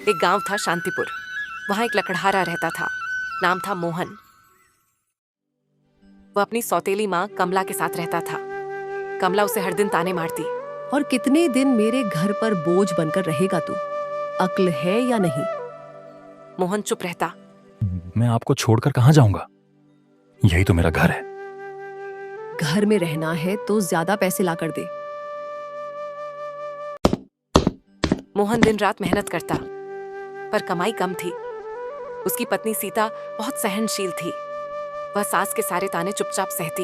एक गांव था शांतिपुर। वहां एक लकड़हारा रहता था, नाम था मोहन। वह अपनी सौतेली माँ कमला के साथ रहता था। कमला उसे हर दिन ताने मारती। और कितने दिन मेरे घर पर बोझ बनकर रहेगा तू? अक्ल है या नहीं? मोहन चुप रहता। मैं आपको छोड़कर कहाँ जाऊंगा? यही तो मेरा घर है। घर में रहना है तो ज्यादा पैसे ला कर दे। मोहन दिन रात मेहनत करता, पर कमाई कम थी। उसकी पत्नी सीता बहुत सहनशील थी। वह सास के सारे ताने चुपचाप सहती।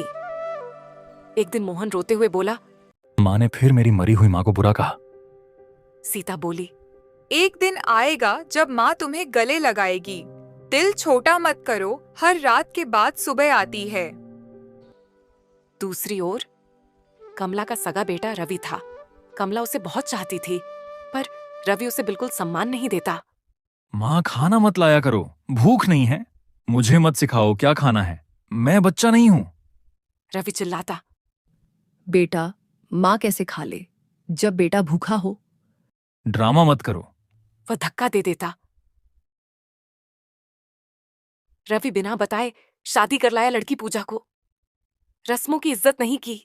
एक दिन मोहन रोते हुए बोला, माँ ने फिर मेरी मरी हुई माँ को बुरा कहा। सीता बोली, एक दिन आएगा जब माँ तुम्हें गले लगाएगी। दिल छोटा मत करो, हर रात के बाद सुबह आती है। दूसरी ओर कमला का सगा बेटा रवि था। कमला उसे बहुत चाहती थी, पर रवि उसे बिल्कुल सम्मान नहीं देता। माँ, खाना मत लाया करो, भूख नहीं है। मुझे मत सिखाओ क्या खाना है, मैं बच्चा नहीं हूं। रवि चिल्लाता। बेटा, माँ कैसे खा ले जब बेटा भूखा हो? ड्रामा मत करो। वह धक्का दे देता। रवि बिना बताए शादी कर लाया लड़की पूजा को। रस्मों की इज्जत नहीं की।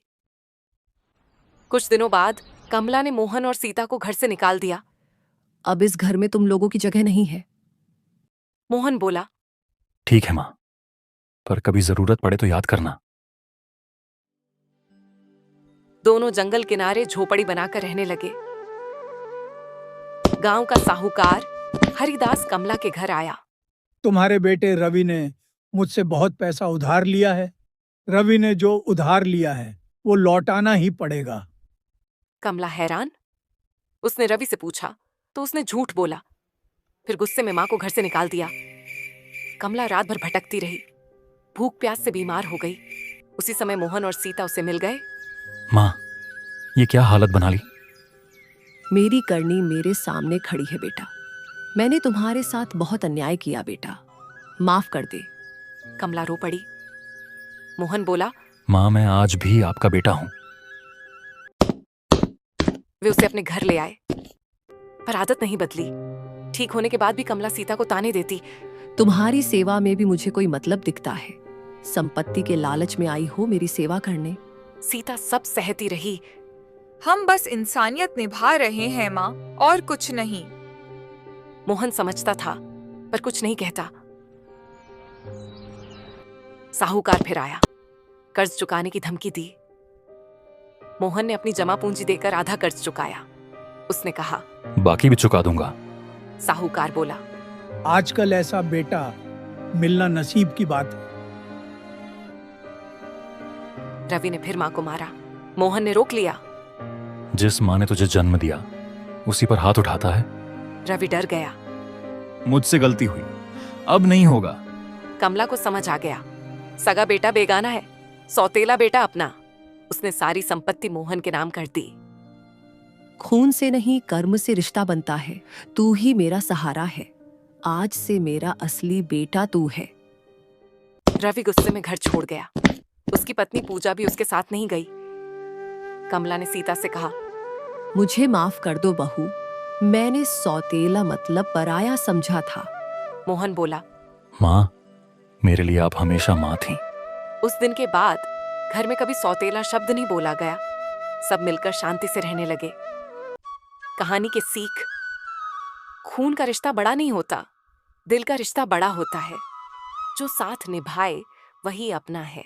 कुछ दिनों बाद कमला ने मोहन और सीता को घर से निकाल दिया। अब इस घर में तुम लोगों की जगह नहीं है। मोहन बोला, ठीक है माँ, पर कभी जरूरत पड़े तो याद करना। दोनों जंगल किनारे झोपड़ी बनाकर रहने लगे। गांव का साहूकार हरिदास कमला के घर आया। तुम्हारे बेटे रवि ने मुझसे बहुत पैसा उधार लिया है। रवि ने जो उधार लिया है वो लौटाना ही पड़ेगा। कमला हैरान। उसने रवि से पूछा तो उसने झूठ बोला। फिर गुस्से में मां को घर से निकाल दिया। कमला रात भर भटकती रही, भूख प्यास से बीमार हो गई। उसी समय मोहन और सीता उसे मिल गए। माँ, ये क्या हालत बना ली? मेरी करनी मेरे सामने खड़ी है बेटा। मैंने तुम्हारे साथ बहुत अन्याय किया बेटा, माफ कर दे। कमला रो पड़ी। मोहन बोला, माँ, मैं आज भी आपका बेटा हूं। वे उसे अपने घर ले आए, पर आदत नहीं बदली। ठीक होने के बाद भी कमला सीता को ताने देती। तुम्हारी सेवा में भी मुझे कोई मतलब दिखता है। संपत्ति के लालच में आई हो मेरी सेवा करने। सीता सब सहती रही। हम बस इंसानियत निभा रहे हैं माँ, और कुछ नहीं। मोहन समझता था, पर कुछ नहीं कहता। साहूकार फिर आया, कर्ज चुकाने की धमकी दी। मोहन ने अपनी जमा पूंजी देकर आधा कर्ज चुकाया। उसने कहा, बाकी भी चुका दूंगा। साहूकार बोला, आजकल ऐसा बेटा मिलना नसीब की बात है। रवि ने फिर मां को मारा। मोहन ने रोक लिया। जिस माँ ने तुझे जन्म दिया उसी पर हाथ उठाता है। रवि डर गया। मुझसे गलती हुई, अब नहीं होगा। कमला को समझ आ गया, सगा बेटा बेगाना है, सौतेला बेटा अपना। उसने सारी संपत्ति मोहन के नाम कर दी। खून से नहीं कर्म से रिश्ता बनता है। तू ही मेरा सहारा है। आज से मेरा असली बेटा तू है। रवि गुस्से में घर छोड़ गया। उसकी पत्नी पूजा भी उसके साथ नहीं गई। कमला ने सीता से कहा, मुझे माफ कर दो बहू, मैंने सौतेला मतलब पराया समझा था। मोहन बोला, माँ, मेरे लिए आप हमेशा माँ थी। उस दिन के बाद घर में कभी सौतेला शब्द नहीं बोला गया। सब मिलकर शांति से रहने लगे। कहानी की सीख, खून का रिश्ता बड़ा नहीं होता, दिल का रिश्ता बड़ा होता है। जो साथ निभाए वही अपना है।